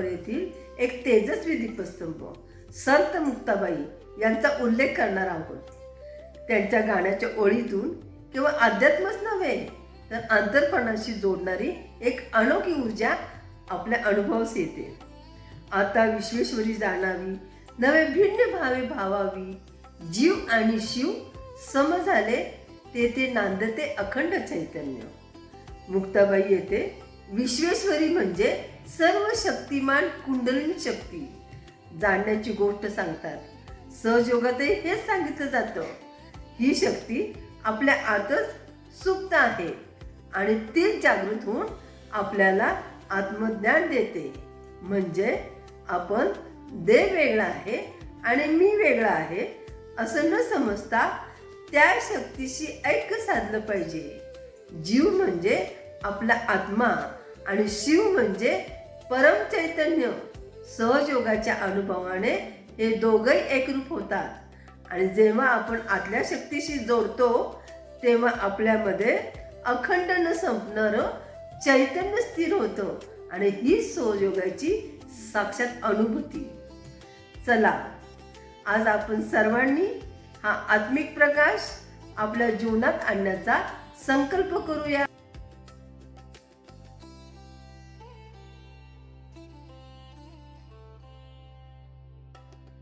Proper येथील एक तेजस्वी दीपस्तंभ संत मुक्ताबाई यांचा उल्लेख करणार आहोत. त्यांच्या गाण्याच्या ओळीतून केवळ अध्यात्मच नव्हे तर अंतर्पणाशी जोडणारी एक अनोखी ऊर्जा आपल्या अनुभवास येते. आता विश्वेश्वरी जाणावी, नवे भिन्न भावे भावावी, जीव आणि शिव सम झाले, तेथे नांदते अखंड चैतन्य. मुक्ताबाई येथे विश्वेश्वरी म्हणजे सर्व शक्तिमान कुंडलिनी शक्ती जाणण्याची गोष्ट सांगतात. सहजयोगातही हेच सांगितलं जातं. ही शक्ती आपल्या आतच सुप्त आहे आणि तीच जागृत होऊन आपल्याला आत्मज्ञान देते. म्हणजे आपण देव वेगळा आहे आणि मी वेगळा आहे असं न समजता त्या शक्तीशी ऐक्य साधलं पाहिजे. जीव म्हणजे आपला आत्मा आणि शिव म्हणजे परम चैतन्य. सहजयोगाच्या अनुभवाने हे दोघंही एकरूप होतात आणि जेव्हा आपण आतल्या शक्तीशी जोडतो तेव्हा आपल्यामध्ये अखंड न संपणारं चैतन्य स्थिर होतं आणि ही सहजयोगाची साक्षात अनुभूती. चला, आज आपण सर्वांनी हा आत्मिक प्रकाश आपल्या जीवनात आणण्याचा संकल्प करूया.